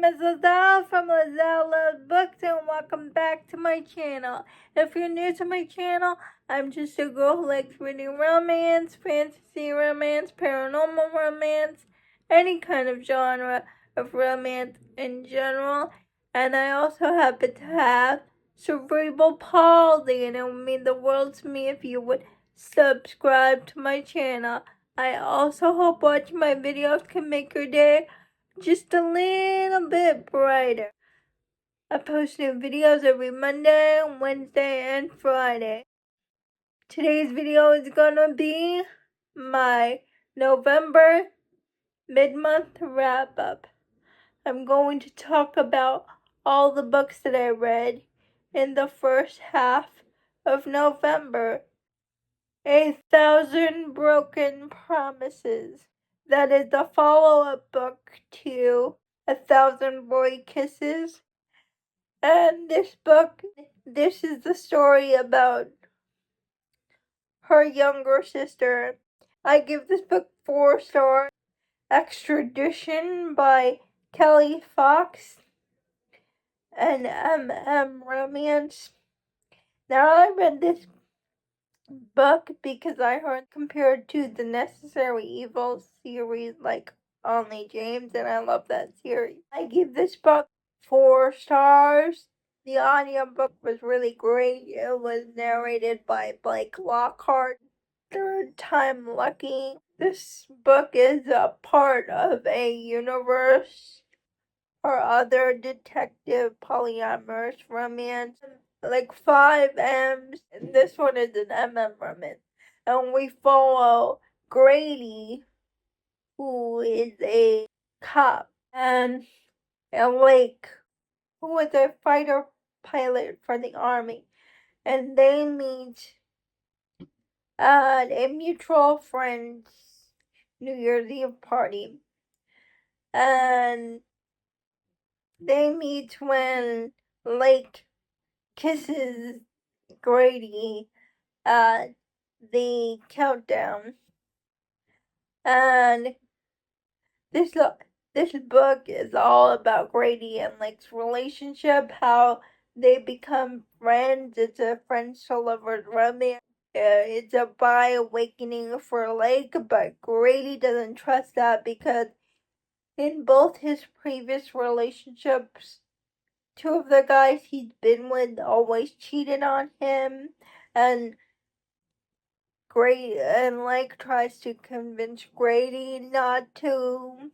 name is Liezl from Liezl Loves Books, and welcome back to my channel. If you're new to my channel, I'm just a girl who likes reading romance, fantasy romance, paranormal romance, any kind of genre of romance in general. And I also happen to have cerebral palsy, and it would mean the world to me if you would subscribe to my channel. I also hope watching my videos can make your day just a little bit brighter. I post new videos every Monday, Wednesday, and Friday. Today's video is gonna be my November mid-month wrap-up. I'm going to talk about all the books that I read in the first half of November. 1,000 Broken Promises. That is the follow-up book to 1,000 Boy Kisses. And this is the story about her younger sister. I give this book 4 stars. Extradition by Kelly Fox and Romance. Now, I read this book because I heard compared to the Necessary Evil series like Only James, and I love that series. I give this book 4 stars. The audiobook was really great. It was narrated by Blake Lockhart. Third time lucky. This book is a part of a universe or other detective polyamorous romance, like 5 M's, and this one is an MM romance. And we follow Grady, who is a cop, and Lake, who is a fighter pilot for the army. And they meet at a mutual friend's New Year's Eve party. And they meet when Lake kisses Grady at the countdown. And this book is all about Grady and Lake's relationship, how they become friends. It's a friends to lovers romance. It's a bi-awakening for Lake, but Grady doesn't trust that because in both his previous relationships, 2 of the guys he's been with always cheated on him, and Lake tries to convince Grady not to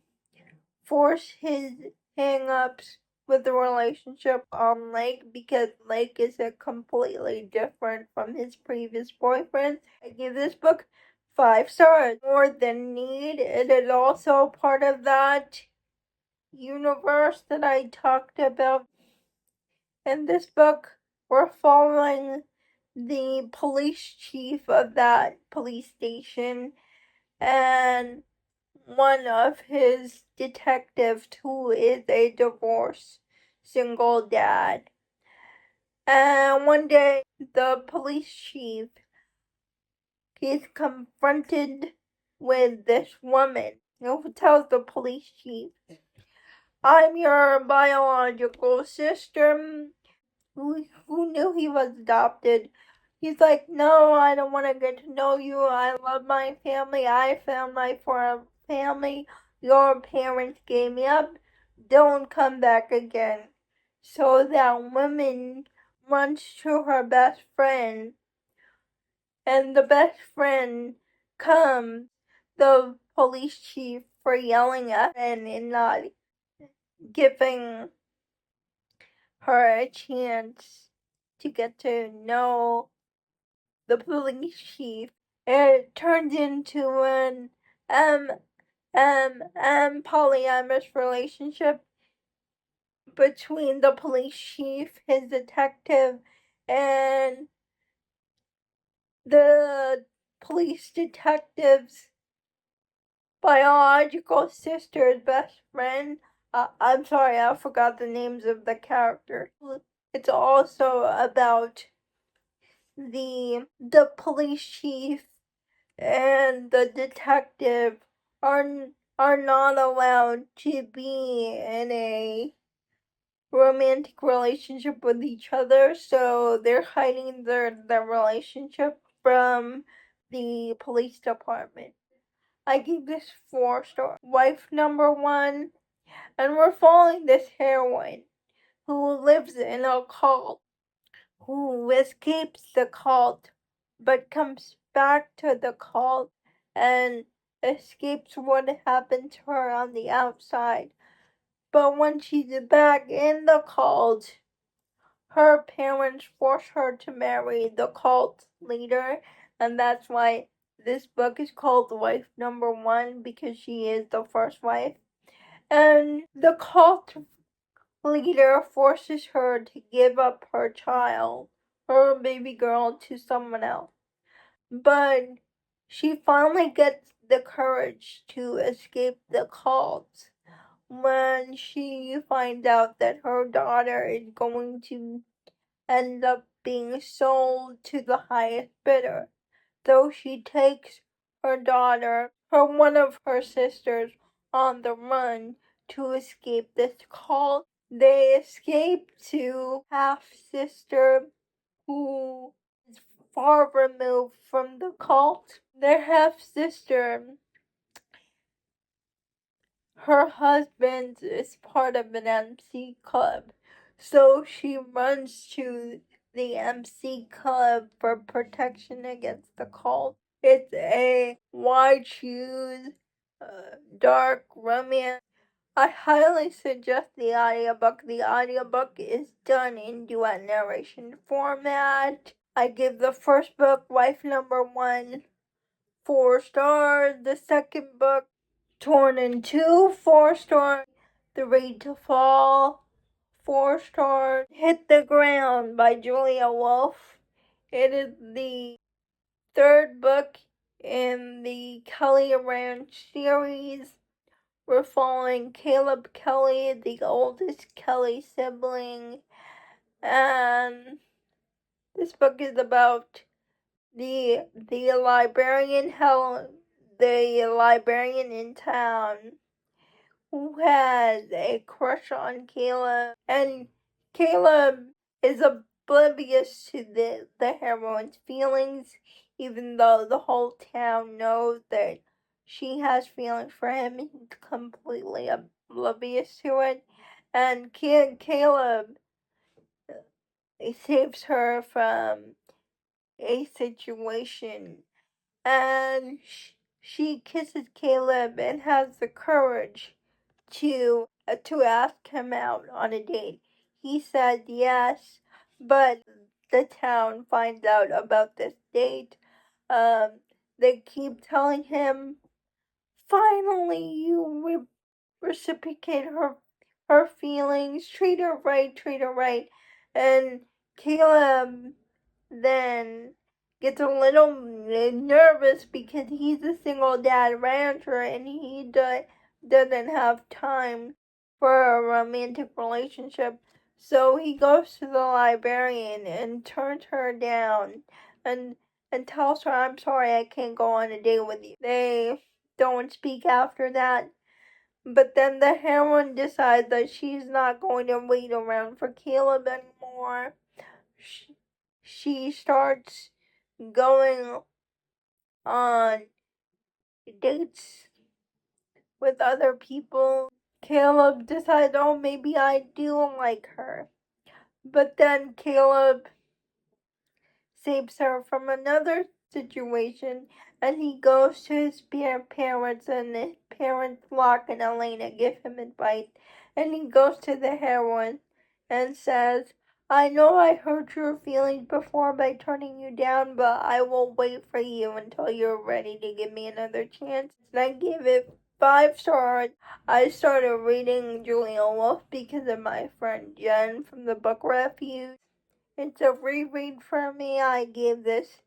force his hang-ups with the relationship on Lake because Lake is completely different from his previous boyfriend. I give this book 5 stars. More Than Need. It is also part of that universe that I talked about. In this book, we're following the police chief of that police station and one of his detectives who is a divorced single dad. And one day, the police chief is confronted with this woman who tells the police chief, "I'm your biological sister." Who knew he was adopted. He's like, "No, I don't want to get to know you. I love my family. I found my family. Your parents gave me up. Don't come back again." So that woman runs to her best friend, and the best friend comes the police chief for yelling at her and not giving her a chance to get to know the police chief. It turns into an polyamorous relationship between the police chief, his detective, and the police detective's biological sister's best friend. I'm sorry, I forgot the names of the characters. It's also about the police chief and the detective are not allowed to be in a romantic relationship with each other, so they're hiding their relationship from the police department. I gave this 4 stars. Wife number 1, and we're following this heroine who lives in a cult, who escapes the cult, but comes back to the cult and escapes what happened to her on the outside. But when she's back in the cult, her parents force her to marry the cult leader, and that's why this book is called Wife Number 1, because she is the first wife. And the cult leader forces her to give up her child, her baby girl, to someone else. But she finally gets the courage to escape the cult when she finds out that her daughter is going to end up being sold to the highest bidder. So she takes her daughter, one of her sisters, on the run to escape this cult. They escape to half-sister who is far removed from the cult. Their half-sister, her husband is part of an MC club, so she runs to the MC club for protection against the cult. It's a wide shoes, dark romance. I highly suggest the audiobook. The audiobook is done in duet narration format. I give the first book, Wife Number 1, 4 stars. The second book, Torn in Two, 4 stars. The Raid to Fall, 4 stars. Hit the Ground by Julia Wolf. It is the third book in the Kelly Ranch series. We're following Caleb Kelly, the oldest Kelly sibling, and this book is about the librarian in town who has a crush on Caleb, and Caleb is oblivious to the heroine's feelings, even though the whole town knows that she has feelings for him. He's completely oblivious to it, and Caleb saves her from a situation, and she kisses Caleb and has the courage to ask him out on a date. He said yes, but the town finds out about this date. They keep telling him, finally you reciprocate her feelings, treat her right, and Caleb then gets a little nervous because he's a single dad rancher and he doesn't have time for a romantic relationship. So he goes to the librarian and turns her down and tells her, I'm sorry, I can't go on a date with you. They don't speak after that. But then the heroine decides that she's not going to wait around for Caleb anymore. She starts going on dates with other people. Caleb decides, oh, maybe I do like her. But then Caleb saves her from another situation, and he goes to his parents, and his parents, Locke and Elena, give him advice, and he goes to the heroine and says, I know I hurt your feelings before by turning you down, but I will wait for you until you're ready to give me another chance. And I give it 5 stars. I started reading Julia Wolf because of my friend Jen from the Book Refuge. It's a reread for me. I gave this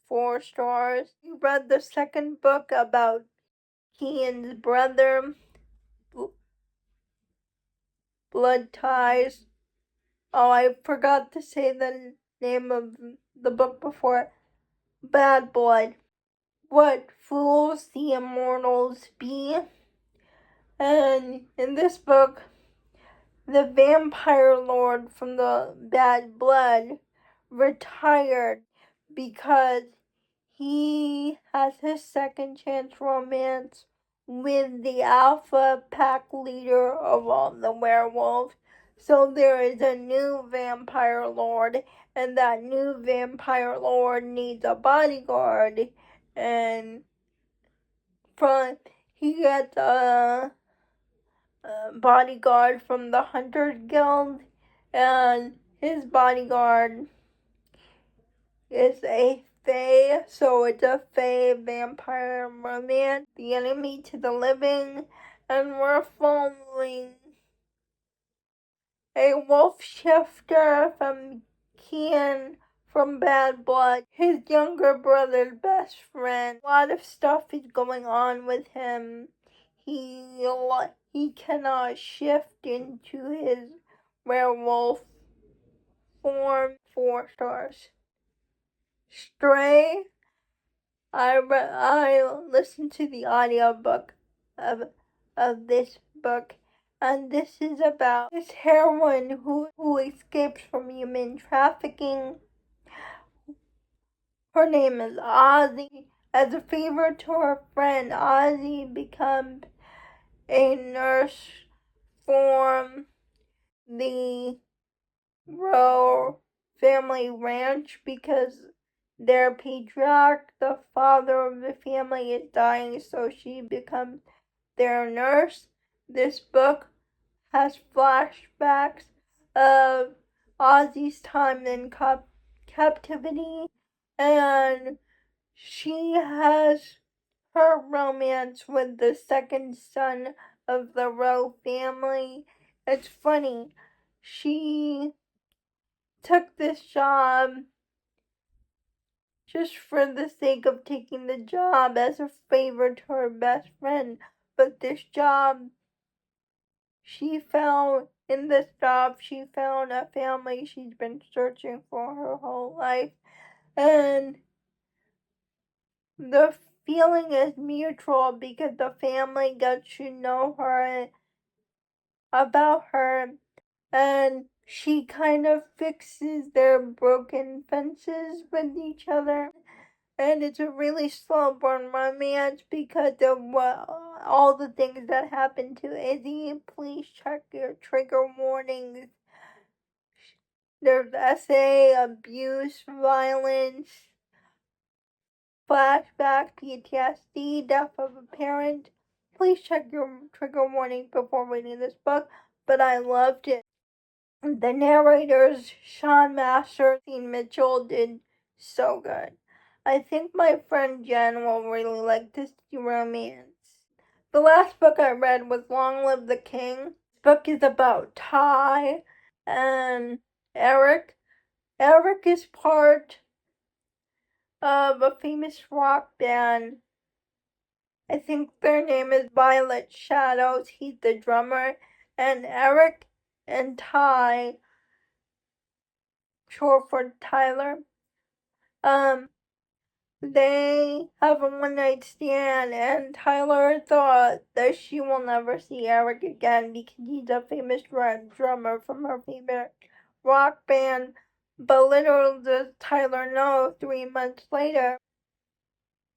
4 stars. You read the second book about Kian's brother, Blood Ties. Oh, I forgot to say the name of the book before. Bad Blood. What fools the immortals be. And in this book, the vampire lord from the Bad Blood retired because he has his second chance romance with the alpha pack leader of all the werewolves. So there is a new vampire lord, and that new vampire lord needs a bodyguard, and he gets a bodyguard from the Hunters Guild, and his bodyguard is a fae, so it's a fae vampire romance, the enemy to the living, and we're following a wolf shifter from Kian from Bad Blood, his younger brother's best friend. A lot of stuff is going on with him. He cannot shift into his werewolf form. 4 stars. Stray. I listened to the audiobook of this book, and this is about this heroine who escapes from human trafficking. Her name is Ozzy. As a favor to her friend, Ozzy becomes a nurse for the Rowe family ranch because their patriarch, the father of the family, is dying, so she becomes their nurse. This book has flashbacks of Ozzy's time in captivity, and she has her romance with the second son of the Rowe family. It's funny. She took this job just for the sake of taking the job as a favor to her best friend. But in this job, she found a family she's been searching for her whole life. And the feeling is mutual because the family gets to know her about her, and she kind of fixes their broken fences with each other. And it's a really slow burn romance because of all the things that happen to Izzy. Please check your trigger warnings. There's SA, abuse, violence, flashback, PTSD, death of a parent. Please check your trigger warning before reading this book, but I loved it. The narrators, Sean Masters and Mitchell, did so good. I think my friend Jen will really like this romance. The last book I read was Long Live the King. This book is about Ty and Eric. Eric is part of a famous rock band. I think their name is Violet Shadows. He's the drummer. And Eric and Ty, short for Tyler, they have a one-night stand, and Tyler thought that she will never see Eric again because he's a famous drummer from her favorite rock band. But little does Tyler know, 3 months later,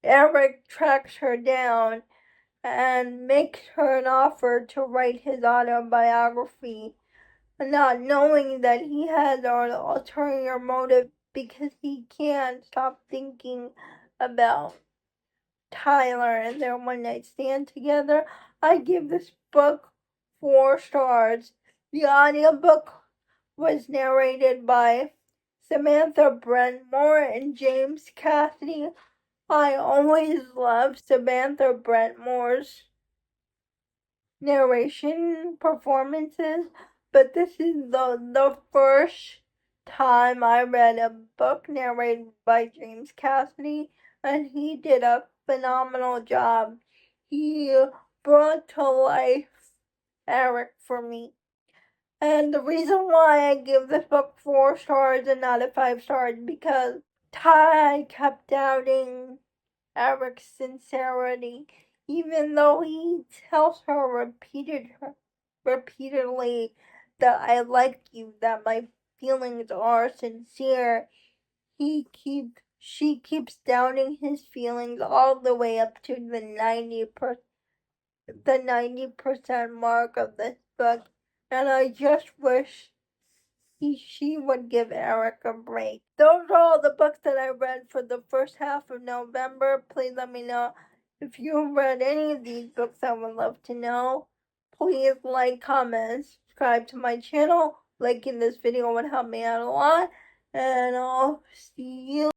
Eric tracks her down and makes her an offer to write his autobiography, not knowing that he has an ulterior motive because he can't stop thinking about Tyler and their one-night stand together. I give this book 4 stars. The audiobook was narrated by Samantha Brentmore and James Cassidy. I always love Samantha Brentmore's narration performances, but this is the first time I read a book narrated by James Cassidy, and he did a phenomenal job. He brought to life Eric for me. And the reason why I give this book 4 stars and not a 5 stars because Ty kept doubting Eric's sincerity, even though he tells her repeatedly that I like you, that my feelings are sincere. She keeps doubting his feelings all the way up to the 90% mark of this book, and I just wish she would give Eric a break. Those are all the books that I read for the first half of November. Please let me know if you've read any of these books. I would love to know. Please like, comment, subscribe to my channel. Liking this video would help me out a lot. And I'll see you